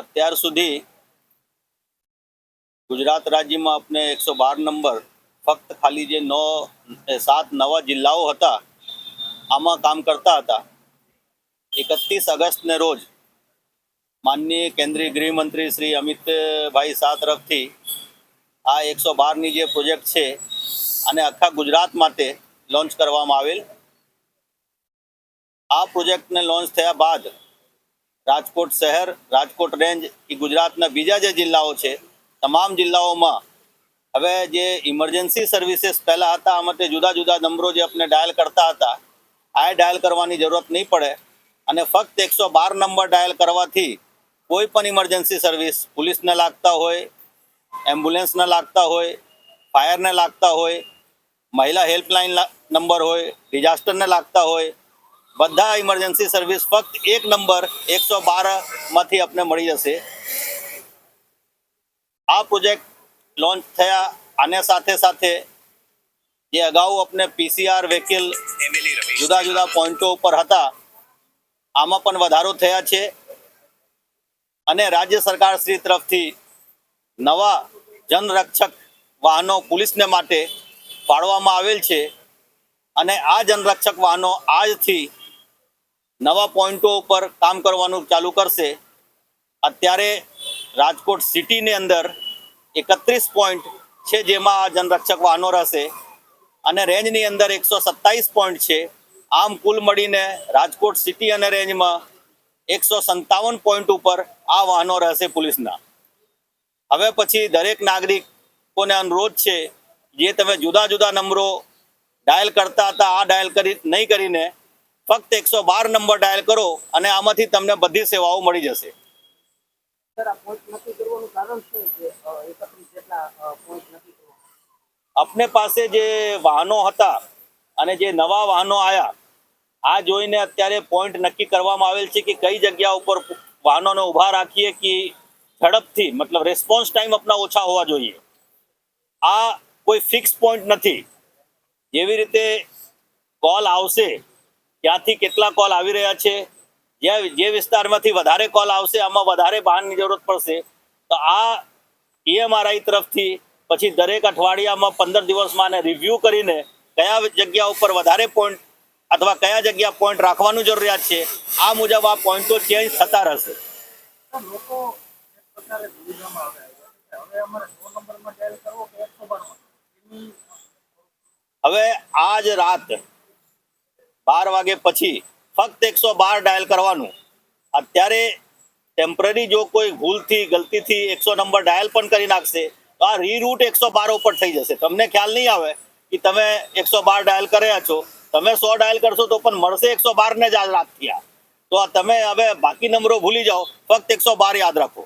અત્યાર સુધી ગુજરાત રાજ્યમાં આપણે 112 નંબર ફક્ત ખાલી જે 7 નવા જિલ્લાઓ હતા આમાં કામ કરતા હતા। 31 ઓગસ્ટને રોજ માનનીય કેન્દ્રીય ગૃહમંત્રી શ્રી અમિતભાઈ શાહ તરફથી આ 112ની જે પ્રોજેક્ટ છે અને આખા ગુજરાત માટે લોન્ચ કરવામાં આવેલ। આ પ્રોજેક્ટને લોન્ચ થયા બાદ રાજકોટ શહેર, રાજકોટ રેન્જ એ ગુજરાતના બીજા જે જિલ્લાઓ છે તમામ જિલ્લાઓમાં હવે જે ઇમરજન્સી સર્વિસીસ પહેલાં હતા આ માટે જુદા જુદા નંબરો જે આપણે ડાયલ કરતા હતા આ ડાયલ કરવાની જરૂરત નહીં પડે અને ફક્ત 112 નંબર ડાયલ કરવાથી કોઈ પણ ઇમરજન્સી સર્વિસ, પોલીસને લાગતા હોય, એમ્બ્યુલન્સને લાગતા હોય, ફાયરને લાગતા હોય, મહિલા હેલ્પલાઇન નંબર હોય, ડિઝાસ્ટરને લાગતા હોય, બધા ઇમરજન્સી સર્વિસ ફક્ત એક નંબર 112માંથી આપણે મળી જશે। આ પ્રોજેક્ટ લોન્ચ થયા આને સાથે સાથે જે અગાઉ આપણે પીસીઆર વ્હીકલ જુદા જુદા પોઈન્ટો ઉપર હતા આમાં પણ વધારો થયા છે અને રાજ્ય સરકાર શ્રી તરફથી નવા જનરક્ષક વાહનો પોલીસને માટે ફાળવવામાં આવેલ છે અને આ જનરક્ષક વાહનો આજથી નવા પોઈન્ટો ઉપર કામ કરવાનું ચાલુ કરશે। અત્યારે રાજકોટ સિટીની અંદર 31 પોઈન્ટ છે જેમાં આ જનરક્ષક વાહનો રહેશે અને રેન્જની અંદર 127 પોઈન્ટ છે। આમ કુલ મળીને રાજકોટ સિટી અને રેન્જમાં 157 પોઈન્ટ ઉપર આ વાહનો રહેશે પોલીસના। હવે પછી દરેક નાગરિકોને અનુરોધ છે જે તમે જુદા જુદા નંબરો ડાયલ કરતા હતા આ ડાયલ નહીં કરીને ફક્ત 112 નંબર ડાયલ કરો અને આમાંથી તમને બધી સેવાઓ મળી જશે। अपने પાસે જે વાહનો હતા અને જે નવા વાહનો આયા આ જોઈને અત્યારે પોઈન્ટ નક્કી કરવામાં આવેલ છે કે કઈ જગ્યા ઉપર વાહનોને ઊભા રાખીએ કે ઝડપથી મતલબ રેસ્પોન્સ ટાઈમ આપણા ઓછા હોવા જોઈએ। આ કોઈ ફિક્સ પોઈન્ટ નથી। જેવી રીતે કોલ આવશે ક્યાંથી કેટલા કોલ આવી રહ્યા છે જે વિસ્તારમાંથી વધારે કોલ આવશે આમાં વધારે વાહનની જરૂરત પડશે તો આ EMRI તરફથી પછી દરેક અઠવાડિયામાં 15 દિવસમાં આને રિવ્યૂ કરીને કયા જગ્યા ઉપર વધારે પોઈન્ટ અથવા કયા જગ્યા પોઈન્ટ રાખવાનું જરૂરિયાત છે આ મુજબ આ પોઈન્ટો ચેન્જ થતા રહેશે। હવે આજ રાત 12 વાગે પછી ફક્ત 112 ડાયલ કરવાનું। અત્યારે ટેમ્પરરી જો કોઈ ભૂલથી ગલતીથી 100 નંબર ડાયલ પણ કરી નાખશે તો આ રીરૂટ 112 ઉપર થઈ જશે। તમને ખ્યાલ નહીં આવે કે તમે 112 ડાયલ કર્યા છો, તમે 100 ડાયલ કરશો તો પણ મળશે 112 ને જ આજ રાત થયા। તો તમે હવે બાકી નંબરો ભૂલી જાઓ, ફક્ત 112 યાદ રાખો।